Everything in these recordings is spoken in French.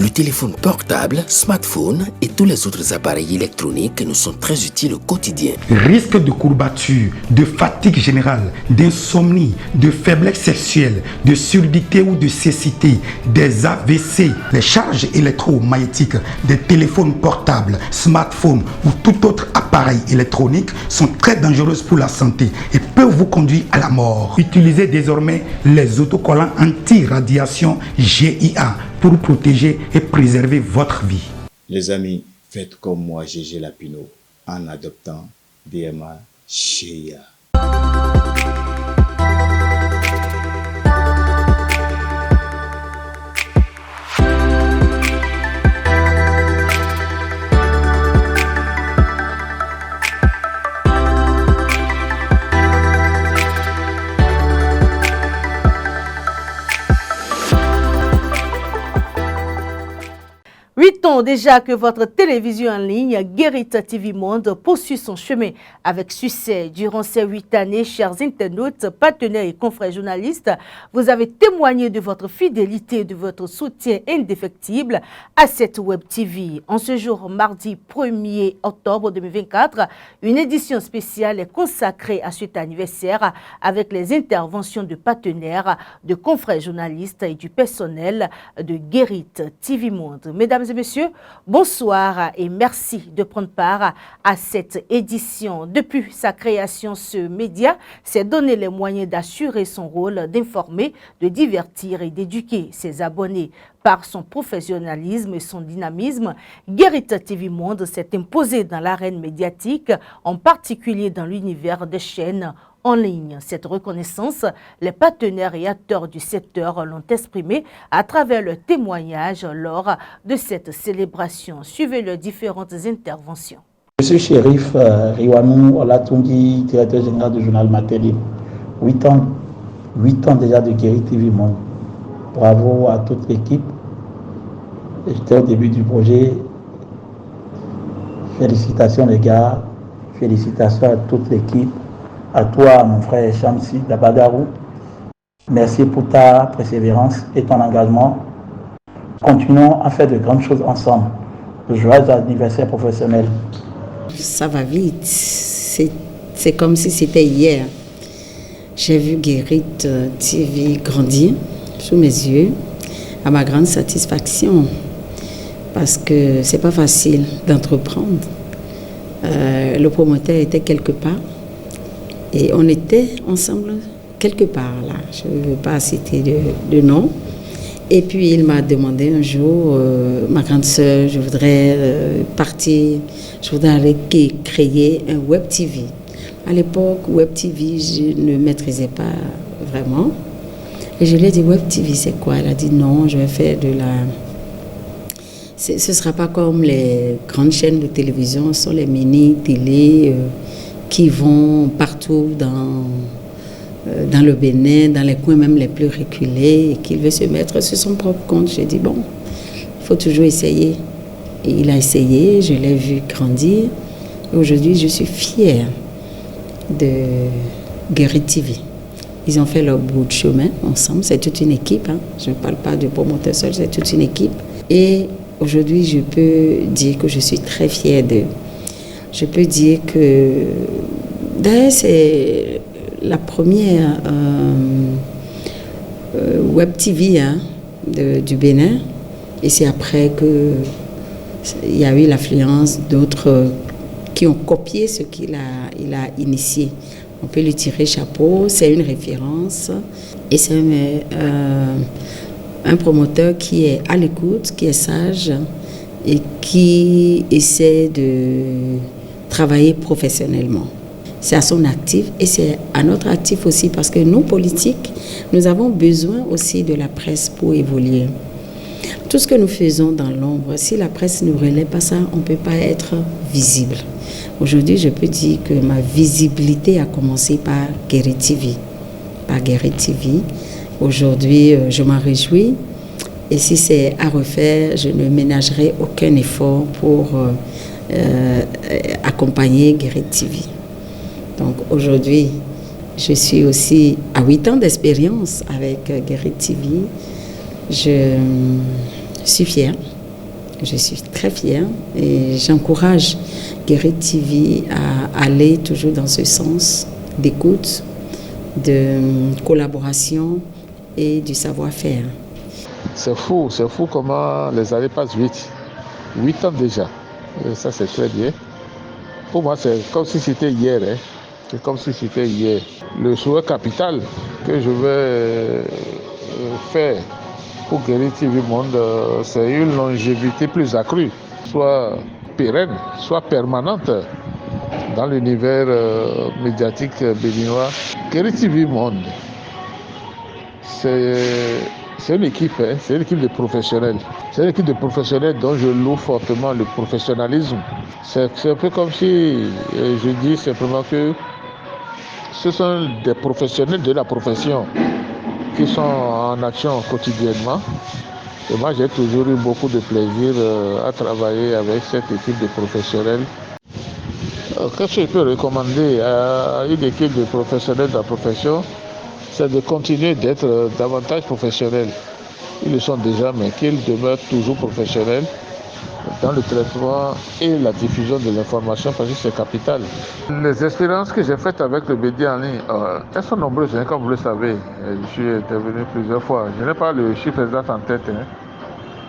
Le téléphone portable, smartphone et tous les autres appareils électroniques nous sont très utiles au quotidien. Risque de courbature, de fatigue générale, d'insomnie, de faiblesse sexuelle, de surdité ou de cécité, des AVC. Les charges électromagnétiques des téléphones portables, smartphones ou tout autre appareil électronique sont très dangereuses pour la santé et peuvent vous conduire à la mort. Utilisez désormais les autocollants anti-radiation GIA pour protéger et préserver votre vie. Les amis, faites comme moi, Gégé Lapino, en adoptant DMA GIA. Déjà que votre télévision en ligne, Guérit TV Monde, poursuit son chemin avec succès. Durant ces 8 années, chers internautes, partenaires et confrères journalistes, vous avez témoigné de votre fidélité et de votre soutien indéfectible à cette Web TV. En ce jour, mardi 1er octobre 2024, une édition spéciale est consacrée à cet anniversaire avec les interventions de partenaires, de confrères journalistes et du personnel de Guérit TV Monde. Mesdames et messieurs, bonsoir et merci de prendre part à cette édition. Depuis sa création, ce média s'est donné les moyens d'assurer son rôle d'informer, de divertir et d'éduquer ses abonnés. Par son professionnalisme et son dynamisme, Guérit TV Monde s'est imposé dans l'arène médiatique, en particulier dans l'univers des chaînes en ligne. Cette reconnaissance, les partenaires et acteurs du secteur l'ont exprimé à travers leurs témoignages lors de cette célébration. Suivez leurs différentes interventions. Je suis Chérif Riwanou Olatungi, directeur général du journal Matéli. 8 ans déjà de Guérit TV Monde. Bravo à toute l'équipe. J'étais au début du projet. Félicitations les gars. Félicitations à toute l'équipe. À toi, mon frère Chamsi Dabadarou, merci pour ta persévérance et ton engagement. Continuons à faire de grandes choses ensemble. Joyeux anniversaire professionnel. Ça va vite. C'est comme si c'était hier. J'ai vu Guérit TV grandir sous mes yeux, à ma grande satisfaction, parce que c'est pas facile d'entreprendre. Le promoteur était quelque part. Et on était ensemble quelque part là, je ne veux pas citer de nom. Et puis il m'a demandé un jour, ma grande sœur, je voudrais partir, je voudrais aller créer un Web TV. À l'époque, Web TV, je ne maîtrisais pas vraiment. Et je lui ai dit, Web TV, c'est quoi? Elle a dit, non, je vais faire de la... Ce ne sera pas comme les grandes chaînes de télévision, ce sont les mini-télé... qui vont partout dans le Bénin, dans les coins même les plus reculés, et qu'il veut se mettre sur son propre compte. J'ai dit, bon, il faut toujours essayer. Et il a essayé, je l'ai vu grandir. Et aujourd'hui, je suis fière de Guérit TV. Ils ont fait leur bout de chemin ensemble. C'est toute une équipe. Hein. Je ne parle pas du promoteur seul, c'est toute une équipe. Et aujourd'hui, je peux dire que je suis très fière d'eux. Je peux dire que, d'ailleurs, c'est la première Web TV du Bénin. Et c'est après qu'il y a eu l'affluence d'autres qui ont copié ce qu'il a initié. On peut lui tirer chapeau, c'est une référence. Et c'est un promoteur qui est à l'écoute, qui est sage et qui essaie de travailler professionnellement. C'est à son actif et c'est à notre actif aussi parce que nous, politiques, nous avons besoin aussi de la presse pour évoluer. Tout ce que nous faisons dans l'ombre, si la presse ne relaie pas ça, on ne peut pas être visible. Aujourd'hui, je peux dire que ma visibilité a commencé par Guérit TV. Par Guérit TV. Aujourd'hui, je m'en réjouis. Et si c'est à refaire, je ne ménagerai aucun effort pour accompagner Guérit TV. Donc aujourd'hui, je suis aussi à 8 ans d'expérience avec Guérit TV. Je suis fière. Je suis très fière et j'encourage Guérit TV à aller toujours dans ce sens d'écoute, de collaboration et du savoir-faire. C'est fou comment les années passent vite. 8 ans déjà. Et ça, c'est très bien. Pour moi, c'est comme si c'était hier. C'est comme si c'était hier. Le souhait capital que je vais faire pour Guérit TV Monde, c'est une longévité plus accrue, soit pérenne, soit permanente dans l'univers médiatique béninois. Guérit TV Monde, c'est une équipe, c'est une équipe de professionnels. C'est une équipe de professionnels dont je loue fortement le professionnalisme. C'est un peu comme si je dis simplement que ce sont des professionnels de la profession qui sont en action quotidiennement. Et moi, j'ai toujours eu beaucoup de plaisir à travailler avec cette équipe de professionnels. Qu'est-ce que je peux recommander à une équipe de professionnels de la profession? C'est de continuer d'être davantage professionnels. Ils le sont déjà, mais qu'ils demeurent toujours professionnels dans le traitement et la diffusion de l'information, parce que c'est capital. Les expériences que j'ai faites avec le BD en ligne, elles sont nombreuses, comme vous le savez. Je suis intervenu plusieurs fois. Je n'ai pas le chiffre exact en tête,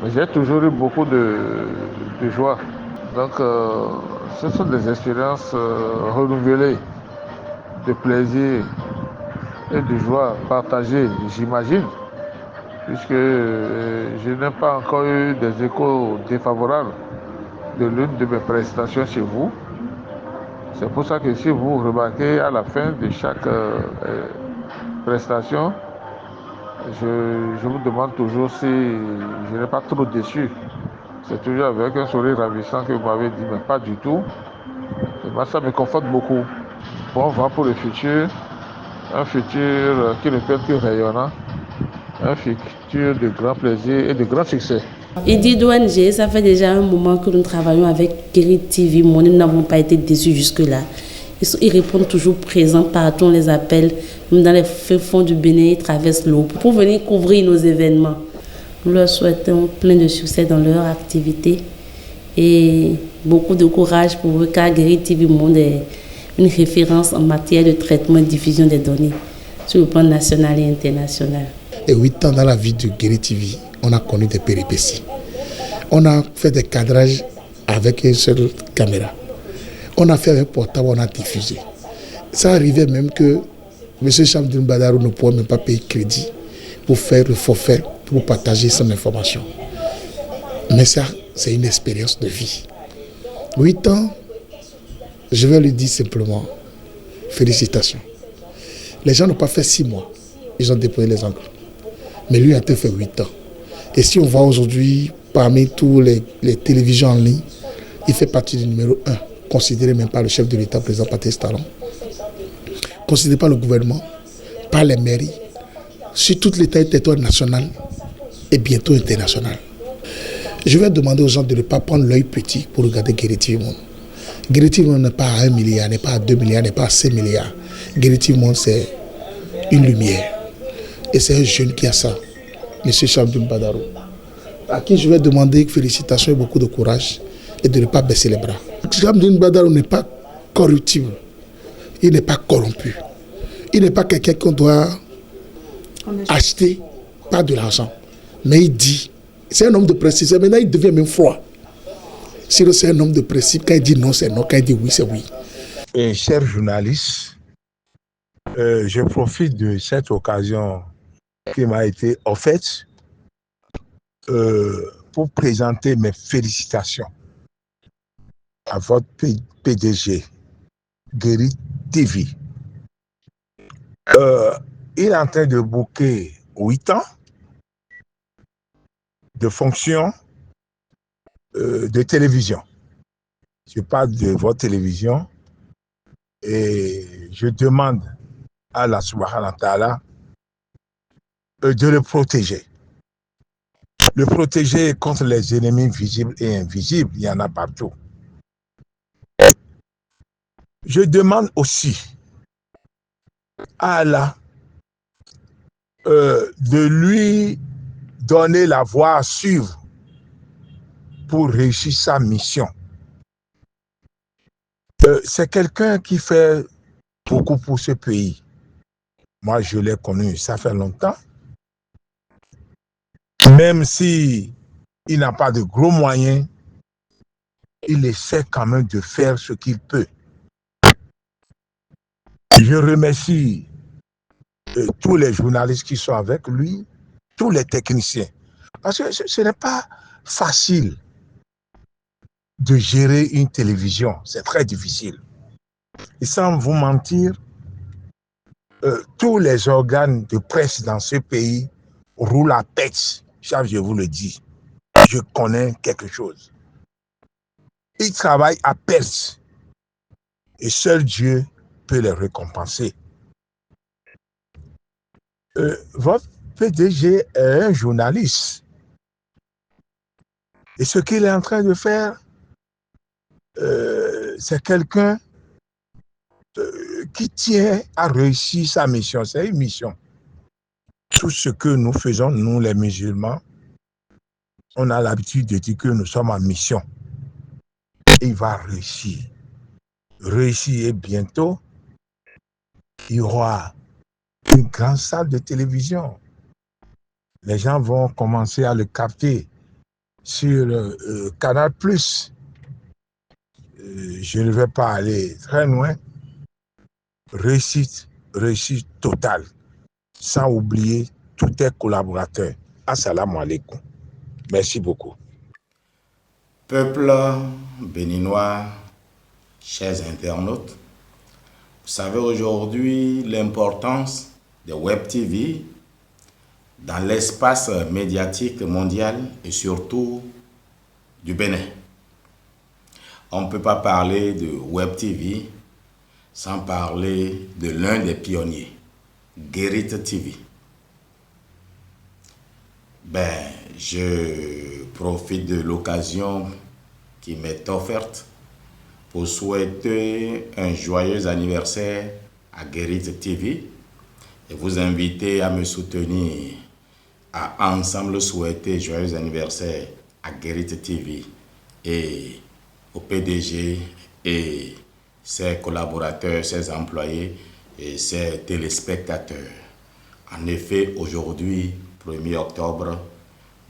mais j'ai toujours eu beaucoup de joie. Donc, ce sont des expériences renouvelées, de plaisir et de joie partagée, j'imagine, puisque je n'ai pas encore eu des échos défavorables de l'une de mes prestations chez vous. C'est pour ça que si vous remarquez à la fin de chaque prestation, je vous demande toujours si je n'ai pas trop déçu. C'est toujours avec un sourire ravissant que vous m'avez dit, mais pas du tout. Et moi, ça me conforte beaucoup. Bon vent pour le futur, un futur qui ne peut être que rayonnant, un futur de grand plaisir et de grand succès. Il dit d'ONG, ça fait déjà un moment que nous travaillons avec Guérit TV. Nous n'avons pas été déçus jusque-là. Ils répondent toujours présents partout, on les appelle. Même dans les fonds du Bénin, ils traversent l'eau pour venir couvrir nos événements. Nous leur souhaitons plein de succès dans leur activité et beaucoup de courage pour eux, car Guérit TV Monde est une référence en matière de traitement et diffusion des données sur le plan national et international. Et 8 ans dans la vie de Guérit TV, on a connu des péripéties. On a fait des cadrages avec une seule caméra. On a fait un portable, on a diffusé. Ça arrivait même que M. Chamdine Badarou ne pouvait même pas payer crédit pour faire le forfait, pour partager son information. Mais ça, c'est une expérience de vie. 8 ans, je vais lui dire simplement, félicitations. Les gens n'ont pas fait 6 mois, ils ont déposé les encres. Mais lui a fait 8 ans. Et si on voit aujourd'hui, parmi tous les télévisions en ligne, il fait partie du numéro 1, considéré même par le chef de l'État, président Patrice Talon, considéré par le gouvernement, par les mairies, sur tout l'État et territoire national et bientôt international. Je vais demander aux gens de ne pas prendre l'œil petit pour regarder Guérit TV Monde. Guérit TV Monde n'est pas à 1 milliard, n'est pas à 2 milliards, n'est pas à 5 milliards. Guérit TV Monde, c'est une lumière. Et c'est un jeune qui a ça, M. Chamdine Badarou, à qui je vais demander félicitations et beaucoup de courage et de ne pas baisser les bras. Chamdine Badarou n'est pas corruptible, il n'est pas corrompu, il n'est pas quelqu'un qu'on doit acheter par de l'argent. Mais il dit, c'est un homme de principe, maintenant il devient même froid. Sinon c'est un homme de principe, quand il dit non c'est non, quand il dit oui c'est oui. Et chers journalistes, je profite de cette occasion qui m'a été offerte pour présenter mes félicitations à votre PDG, Guérit TV. Il est en train de boucler 8 ans de fonction de télévision. Je parle de votre télévision et je demande à Allah subhanahu wa ta'ala de le protéger. Le protéger contre les ennemis visibles et invisibles, il y en a partout. Je demande aussi à Allah de lui donner la voie à suivre pour réussir sa mission. C'est quelqu'un qui fait beaucoup pour ce pays. Moi, je l'ai connu, ça fait longtemps. Même si il n'a pas de gros moyens, il essaie quand même de faire ce qu'il peut. Je remercie tous les journalistes qui sont avec lui, tous les techniciens. Parce que ce n'est pas facile de gérer une télévision. C'est très difficile. Et sans vous mentir, tous les organes de presse dans ce pays roulent à tête. Je vous le dis. Je connais quelque chose. Ils travaillent à perte. Et seul Dieu peut les récompenser. Votre PDG est un journaliste. Et ce qu'il est en train de faire, c'est quelqu'un qui tient à réussir sa mission. C'est une mission. Tout ce que nous faisons, nous les musulmans, on a l'habitude de dire que nous sommes en mission. Et il va réussir. Réussir et bientôt, il y aura une grande salle de télévision. Les gens vont commencer à le capter sur Canal+. Je ne vais pas aller très loin. Réussite totale. Sans oublier tous tes collaborateurs. Assalamu alaikum. Merci beaucoup. Peuple béninois, chers internautes, vous savez aujourd'hui l'importance des Web TV dans l'espace médiatique mondial et surtout du Bénin. On ne peut pas parler de Web TV sans parler de l'un des pionniers, Guérit TV. Je profite de l'occasion qui m'est offerte pour souhaiter un joyeux anniversaire à Guérit TV et vous inviter à me soutenir, à ensemble souhaiter joyeux anniversaire à Guérit TV et au PDG et ses collaborateurs, ses employés et ses téléspectateurs. En effet, aujourd'hui, 1er octobre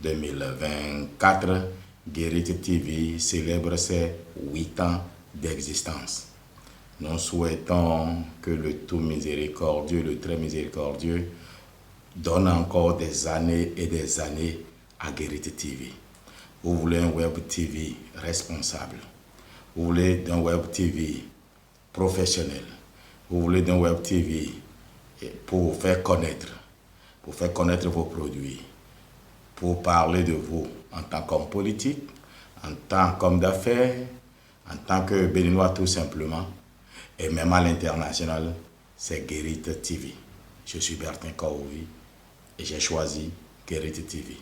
2024, Guérit TV célèbre ses 8 ans d'existence. Nous souhaitons que le tout miséricordieux, le très miséricordieux, donne encore des années et des années à Guérit TV. Vous voulez un Web TV responsable. Vous voulez d'un Web TV professionnel. Vous voulez d'un Web TV pour vous faire connaître vos produits, pour parler de vous en tant qu'homme politique, en tant qu'homme d'affaires, en tant que Béninois tout simplement, et même à l'international, c'est Guérit TV. Je suis Bertin Kaouvi et j'ai choisi Guérit TV.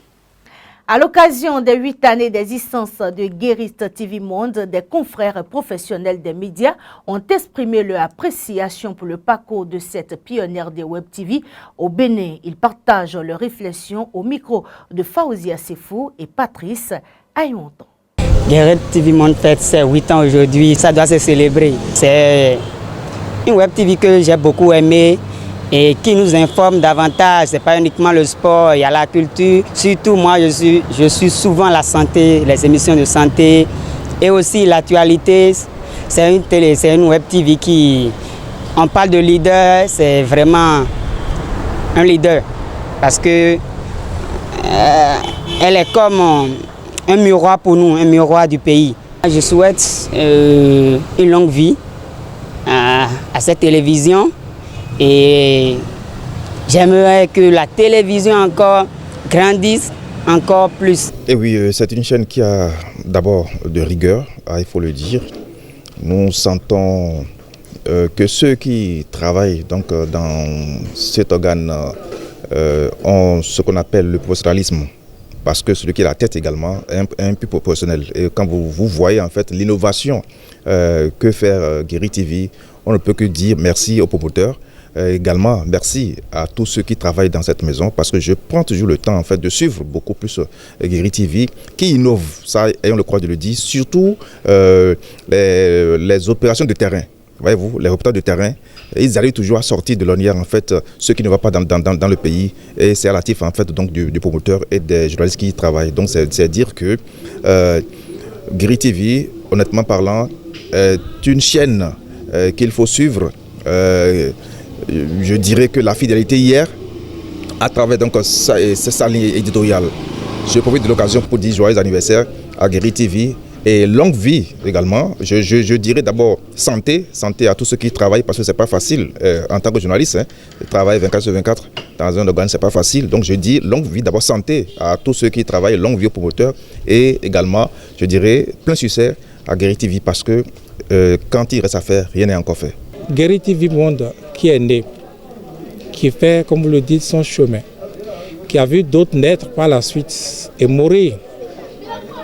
À l'occasion des 8 années d'existence de Guérit TV Monde, des confrères professionnels des médias ont exprimé leur appréciation pour le parcours de cette pionnière des Web TV. Au Bénin, ils partagent leurs réflexions au micro de Faouzia Sefou et Patrice Ayonton. Guérit TV Monde fête ses 8 ans aujourd'hui, ça doit se célébrer. C'est une Web TV que j'ai beaucoup aimée et qui nous informe davantage. C'est pas uniquement le sport, il y a la culture. Surtout moi, je suis souvent la santé, les émissions de santé et aussi l'actualité. C'est une télé, c'est une Web TV qui, on parle de leader, c'est vraiment un leader parce que elle est comme un miroir pour nous, un miroir du pays. Je souhaite une longue vie à cette télévision. Et j'aimerais que la télévision encore grandisse encore plus. Et oui, c'est une chaîne qui a d'abord de rigueur, il faut le dire. Nous sentons que ceux qui travaillent donc, dans cet organe ont ce qu'on appelle le professionnalisme. Parce que celui qui est à la tête également est un peu professionnel. Et quand vous voyez en fait l'innovation que fait Guérit TV, on ne peut que dire merci aux promoteurs. également merci à tous ceux qui travaillent dans cette maison parce que je prends toujours le temps en fait de suivre beaucoup plus Guéri TV qui innove, ça ayons le courage de le dire, surtout les opérations de terrain. Voyez-vous, les reporters de terrain, ils arrivent toujours à sortir de l'ornière en fait ceux qui ne vont pas dans le pays et c'est relatif en fait donc du promoteur et des journalistes qui y travaillent. Donc c'est dire que Guéri TV, honnêtement parlant, est une chaîne qu'il faut suivre. Je dirais que la fidélité hier, à travers donc sa ligne éditoriale. Je profite de l'occasion pour dire joyeux anniversaire à Guéri TV. Et longue vie également, je dirais d'abord santé à tous ceux qui travaillent parce que c'est pas facile en tant que journaliste, travailler 24/24 dans un organe c'est pas facile, donc je dis longue vie d'abord santé à tous ceux qui travaillent, longue vie aux promoteurs et également je dirais plein succès à Guéri TV parce que quand il reste à faire, rien n'est encore fait. Guéri TV Monde qui est né, qui fait comme vous le dites son chemin, qui a vu d'autres naître par la suite et mourir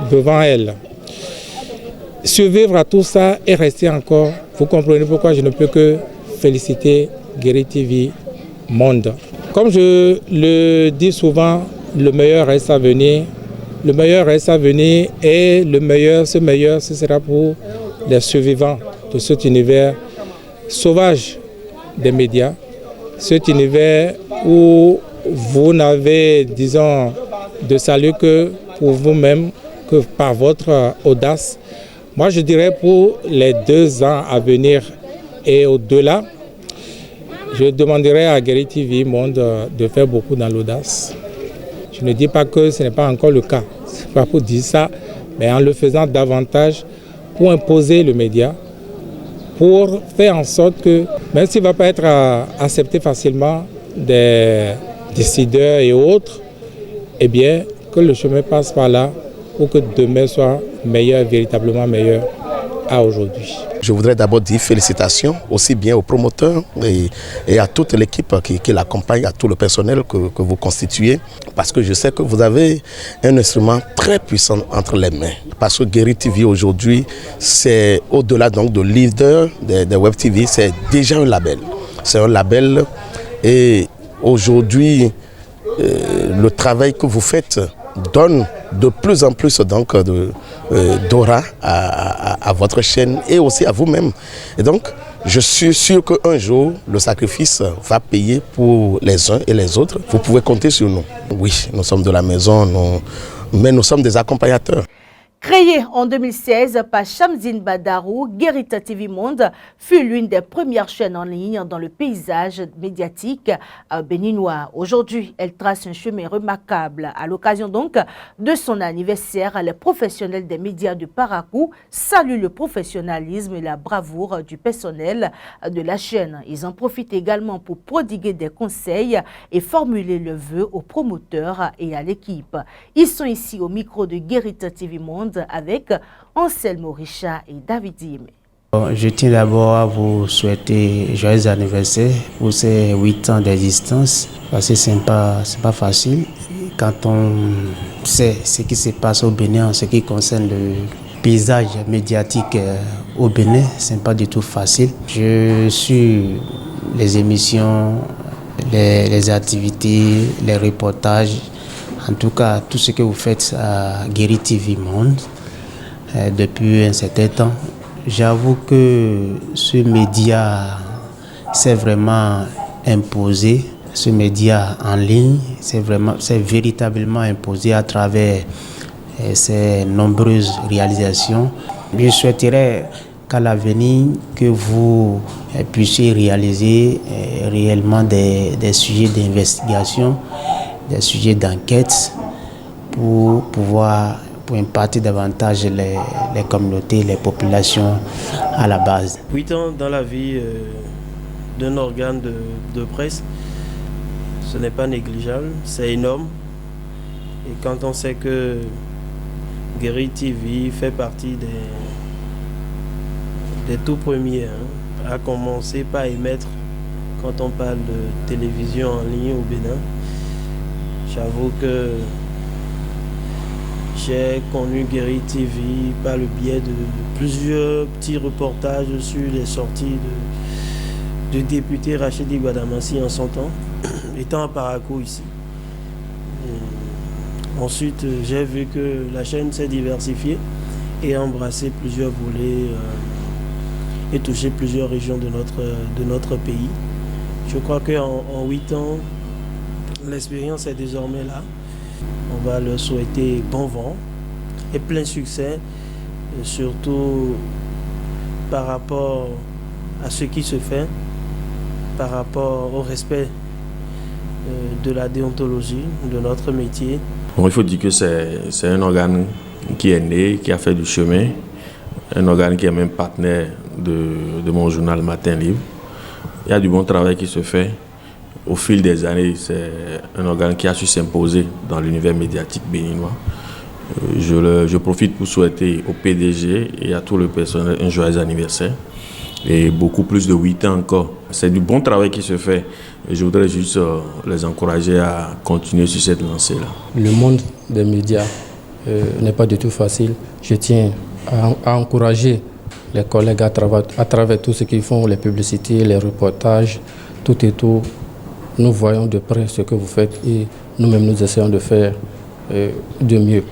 devant elle. Survivre à tout ça et rester encore, vous comprenez pourquoi je ne peux que féliciter Guéri TV Monde. Comme je le dis souvent, le meilleur reste à venir. Le meilleur reste à venir et ce meilleur, ce sera pour les survivants de cet univers sauvage des médias, cet univers où vous n'avez, disons, de salut que pour vous-même, que par votre audace. Moi, je dirais pour les 2 ans à venir et au-delà, je demanderais à Guéri TV Monde de faire beaucoup dans l'audace. Je ne dis pas que ce n'est pas encore le cas, ce n'est pas pour dire ça, mais en le faisant davantage pour imposer le média, pour faire en sorte que, même s'il ne va pas être accepté facilement des décideurs et autres, eh bien, que le chemin passe par là pour que demain soit meilleur, véritablement meilleur à aujourd'hui. Je voudrais d'abord dire félicitations aussi bien aux promoteurs et à toute l'équipe qui l'accompagne, à tout le personnel que vous constituez, parce que je sais que vous avez un instrument très puissant entre les mains. Parce que Guéri TV aujourd'hui, c'est au-delà donc de leader des Web TV, c'est déjà un label. C'est un label et aujourd'hui, le travail que vous faites donne de plus en plus d'aura à votre chaîne et aussi à vous-même. Et donc, je suis sûr qu'un jour, le sacrifice va payer pour les uns et les autres. Vous pouvez compter sur nous. Oui, nous sommes de la maison, mais nous sommes des accompagnateurs. Créée en 2016 par Shamsin Badarou, Guérita TV Monde fut l'une des premières chaînes en ligne dans le paysage médiatique béninois. Aujourd'hui, elle trace un chemin remarquable. À l'occasion donc de son anniversaire, les professionnels des médias de Parakou saluent le professionnalisme et la bravoure du personnel de la chaîne. Ils en profitent également pour prodiguer des conseils et formuler le vœu aux promoteurs et à l'équipe. Ils sont ici au micro de Guérita TV Monde avec Anselmo Richard et David Dime. Je tiens d'abord à vous souhaiter joyeux anniversaire pour ces 8 ans d'existence, parce que ce n'est pas facile. Quand on sait ce qui se passe au Bénin en ce qui concerne le paysage médiatique au Bénin, ce n'est pas du tout facile. Je suis les émissions, les activités, les reportages, en tout cas, tout ce que vous faites à Guéri TV Monde depuis un certain temps, j'avoue que ce média s'est vraiment imposé. Ce média en ligne s'est véritablement imposé à travers ses nombreuses réalisations. Je souhaiterais qu'à l'avenir, que vous puissiez réaliser réellement des sujets d'investigation, des sujets d'enquête pour impacter davantage les communautés, les populations à la base. 8 ans dans la vie d'un organe de presse, ce n'est pas négligeable, c'est énorme. Et quand on sait que Guéri TV fait partie des tout premiers à commencer par émettre quand on parle de télévision en ligne au Bénin, j'avoue que j'ai connu Guéri TV par le biais de plusieurs petits reportages sur les sorties du député Rachidi Badamassi en son temps, étant à Parakou ici. Ensuite, j'ai vu que la chaîne s'est diversifiée et a embrassé plusieurs volets et touché plusieurs régions de notre pays. Je crois qu'en 8 ans, l'expérience est désormais là. On va leur souhaiter bon vent et plein succès, surtout par rapport à ce qui se fait, par rapport au respect de la déontologie, de notre métier. Bon, il faut dire que c'est un organe qui est né, qui a fait du chemin, un organe qui est même partenaire de mon journal Matin Libre. Il y a du bon travail qui se fait. Au fil des années, c'est un organe qui a su s'imposer dans l'univers médiatique béninois. Je profite pour souhaiter au PDG et à tout le personnel un joyeux anniversaire et beaucoup plus de 8 ans encore. C'est du bon travail qui se fait et je voudrais juste les encourager à continuer sur cette lancée-là. Le monde des médias n'est pas du tout facile. Je tiens à encourager les collègues à travers tout ce qu'ils font, les publicités, les reportages, tout et tout. Nous voyons de près ce que vous faites et nous-mêmes nous essayons de faire de mieux.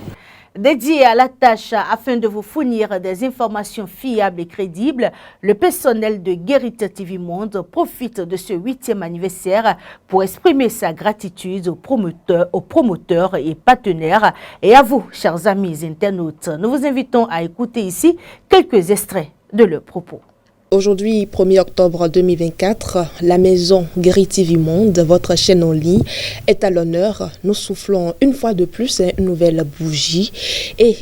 Dédié à la tâche afin de vous fournir des informations fiables et crédibles, le personnel de Guérite TV Monde profite de ce 8e anniversaire pour exprimer sa gratitude aux promoteurs et partenaires. Et à vous, chers amis internautes, nous vous invitons à écouter ici quelques extraits de leurs propos. Aujourd'hui, 1er octobre 2024, la maison Guérite TV Monde, votre chaîne en ligne, est à l'honneur. Nous soufflons une fois de plus une nouvelle bougie. Et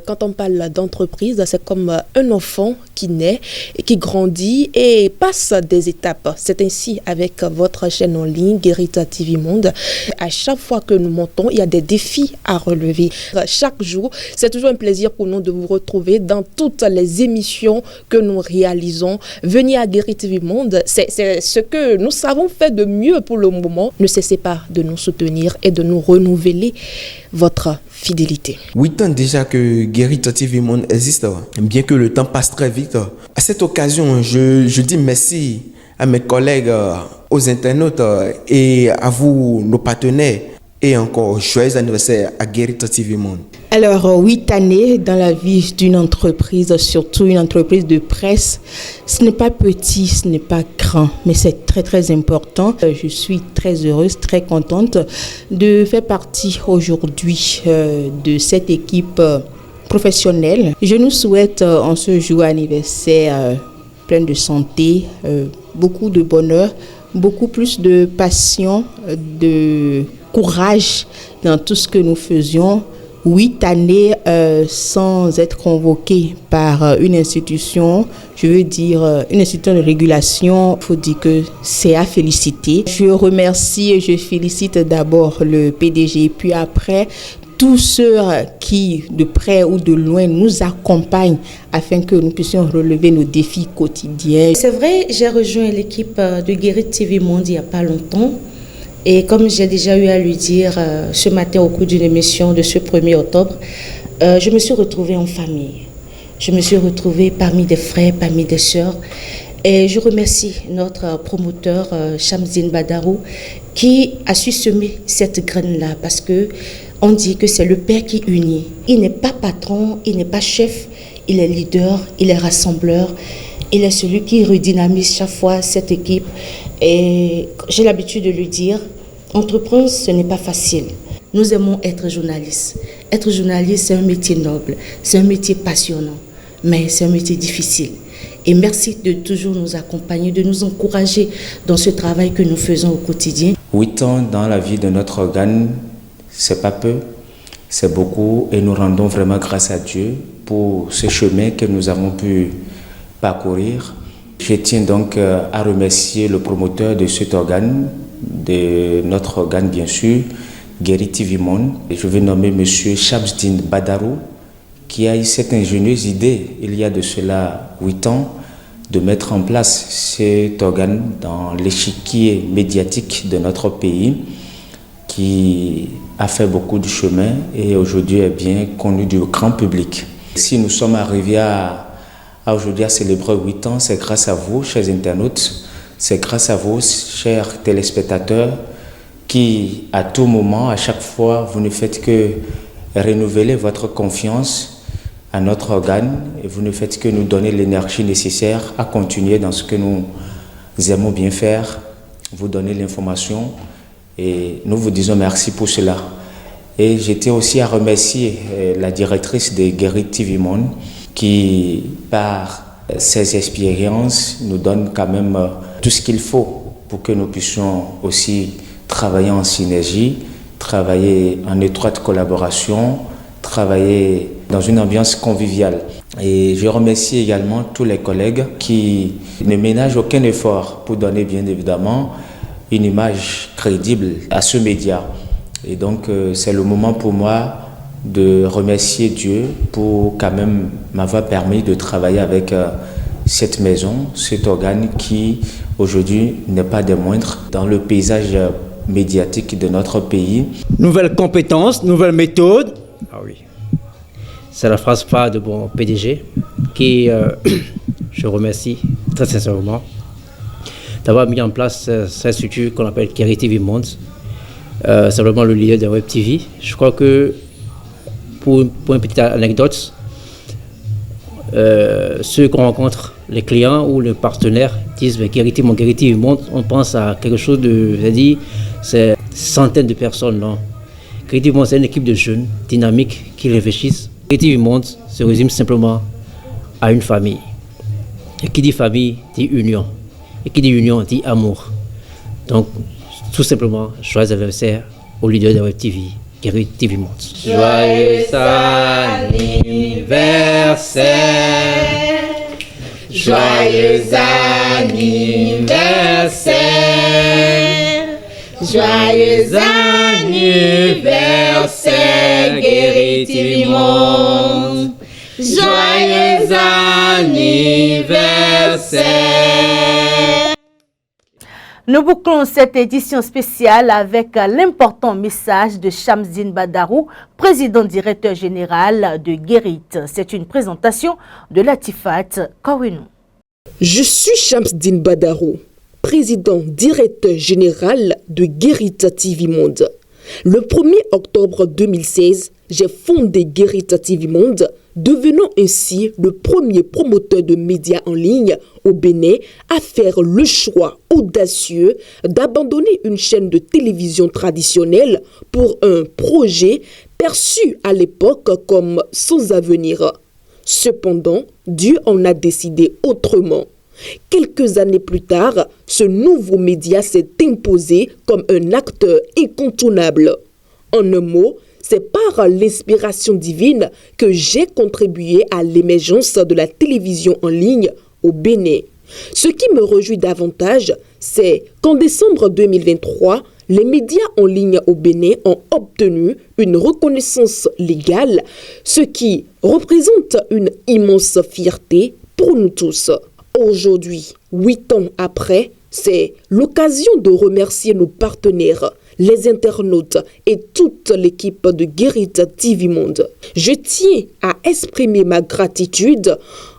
quand on parle d'entreprise, c'est comme un enfant qui naît, qui grandit et passe des étapes. C'est ainsi avec votre chaîne en ligne, Guérite TV Monde. À chaque fois que nous montons, il y a des défis à relever. Chaque jour, c'est toujours un plaisir pour nous de vous retrouver dans toutes les émissions que nous réalisons. Venez à Guérite TV Monde, c'est ce que nous savons faire de mieux pour le moment. Ne cessez pas de nous soutenir et de nous renouveler votre fidélité. 8 ans déjà que Guérite TV Monde existe, bien que le temps passe très vite. À cette occasion, je dis merci à mes collègues, aux internautes et à vous, nos partenaires. Et encore, joyeux anniversaire à Guérite TV Monde. Alors, 8 années dans la vie d'une entreprise, surtout une entreprise de presse, ce n'est pas petit, ce n'est pas grand, mais c'est très très important. Je suis très heureuse, très contente de faire partie aujourd'hui de cette équipe professionnelle. Je nous souhaite en ce jour anniversaire plein de santé, beaucoup de bonheur, beaucoup plus de passion, de courage dans tout ce que nous faisions. 8 années sans être convoqué par une institution, je veux dire une institution de régulation, il faut dire que c'est à féliciter. Je remercie et je félicite d'abord le PDG, puis après tous ceux qui, de près ou de loin, nous accompagnent afin que nous puissions relever nos défis quotidiens. C'est vrai, j'ai rejoint l'équipe de Guérite TV Monde il n'y a pas longtemps. Et comme j'ai déjà eu à lui dire ce matin au cours d'une émission de ce 1er octobre, je me suis retrouvée en famille. Je me suis retrouvée parmi des frères, parmi des sœurs. Et je remercie notre promoteur, Shamsine Badarou, qui a su semer cette graine-là. Parce que on dit que c'est le Père qui unit. Il n'est pas patron, il n'est pas chef, il est leader, il est rassembleur. Il est celui qui redynamise chaque fois cette équipe. Et j'ai l'habitude de lui dire, entreprendre, ce n'est pas facile. Nous aimons être journalistes. Être journaliste, c'est un métier noble, c'est un métier passionnant, mais c'est un métier difficile. Et merci de toujours nous accompagner, de nous encourager dans ce travail que nous faisons au quotidien. 8 ans dans la vie de notre organe, c'est pas peu, c'est beaucoup. Et nous rendons vraiment grâce à Dieu pour ce chemin que nous avons pu parcourir. Je tiens donc à remercier le promoteur de cet organe, de notre organe bien sûr, Guérite TV Monde. Je vais nommer M. Shamsine Badarou, qui a eu cette ingénieuse idée, il y a de cela 8 ans, de mettre en place cet organe dans l'échiquier médiatique de notre pays, qui a fait beaucoup de chemin et aujourd'hui est bien connu du grand public. Si nous sommes arrivés à aujourd'hui à célébrer 8 ans, c'est grâce à vous, chers internautes. C'est grâce à vous, chers téléspectateurs, qui à tout moment, à chaque fois, vous ne faites que renouveler votre confiance à notre organe et vous ne faites que nous donner l'énergie nécessaire à continuer dans ce que nous aimons bien faire, vous donner l'information et nous vous disons merci pour cela. Et j'étais aussi à remercier la directrice de Guérit TV Monde qui, par ses expériences, nous donne quand même tout ce qu'il faut pour que nous puissions aussi travailler en synergie, travailler en étroite collaboration, travailler dans une ambiance conviviale. Et je remercie également tous les collègues qui ne ménagent aucun effort pour donner bien évidemment une image crédible à ce média. Et donc c'est le moment pour moi de remercier Dieu pour quand même m'avoir permis de travailler avec cette maison, cet organe qui aujourd'hui n'est pas des moindres dans le paysage médiatique de notre pays. Nouvelles compétences, nouvelles méthodes. Ah oui. C'est la phrase phare de mon PDG qui, je remercie très sincèrement d'avoir mis en place cette structure qu'on appelle Guérit TV Monde. C'est vraiment le leader de Web TV. Je crois que, pour une petite anecdote, ceux qu'on rencontre, les clients ou les partenaires, disent Guérit TV Monde, on pense à quelque chose de, c'est-à-dire, c'est centaines de personnes, non. Guérit TV Monde, c'est une équipe de jeunes, dynamiques, qui réfléchissent. Guérit TV Monde se résume simplement à une famille. Et qui dit famille, dit union. Et qui dit union, dit amour. Donc, tout simplement, joyeux anniversaire au leader de Web TV, Guérit TV Monde. Joyeux anniversaire, joyeux anniversaire, joyeux anniversaire, Guérit TV Monde. Joyeux anniversaire. Nous bouclons cette édition spéciale avec l'important message de Shamsdine Badarou, président-directeur général de Guérit. C'est une présentation de Latifat Kawinou. Je suis Shamsdine Badarou, président-directeur général de Guérit TV Monde. Le 1er octobre 2016, j'ai fondé Guérit TV Monde, devenant ainsi le premier promoteur de médias en ligne au Bénin à faire le choix audacieux d'abandonner une chaîne de télévision traditionnelle pour un projet perçu à l'époque comme sans avenir. Cependant, Dieu en a décidé autrement. Quelques années plus tard, ce nouveau média s'est imposé comme un acteur incontournable. En un mot, c'est par l'inspiration divine que j'ai contribué à l'émergence de la télévision en ligne au Bénin. Ce qui me réjouit davantage, c'est qu'en décembre 2023, les médias en ligne au Bénin ont obtenu une reconnaissance légale, ce qui représente une immense fierté pour nous tous. Aujourd'hui, 8 ans après, c'est l'occasion de remercier nos partenaires, les internautes et toute l'équipe de Guérit TV Monde. Je tiens à exprimer ma gratitude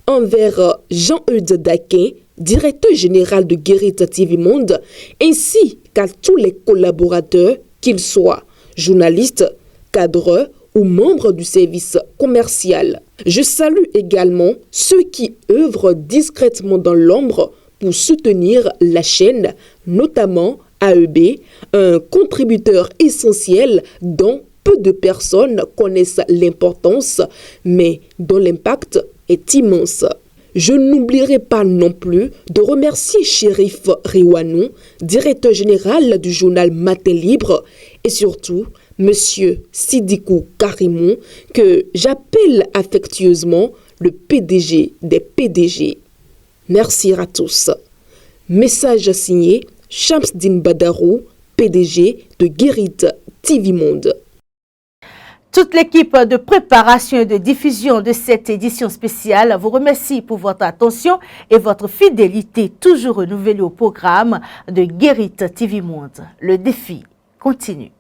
envers Jean-Eudes Daquin, directeur général de Guérit TV Monde, ainsi qu'à tous les collaborateurs, qu'ils soient journalistes, cadreurs ou membres du service commercial. Je salue également ceux qui œuvrent discrètement dans l'ombre pour soutenir la chaîne, notamment AEB, un contributeur essentiel dont peu de personnes connaissent l'importance, mais dont l'impact est immense. Je n'oublierai pas non plus de remercier Chérif Riwanou, directeur général du journal Matin Libre, et surtout Monsieur Sidikou Karimou, que j'appelle affectueusement le PDG des PDG. Merci à tous. Message signé Shamsdine Badarou, PDG de Guérit TV Monde. Toute l'équipe de préparation et de diffusion de cette édition spéciale vous remercie pour votre attention et votre fidélité toujours renouvelée au programme de Guérit TV Monde. Le défi continue.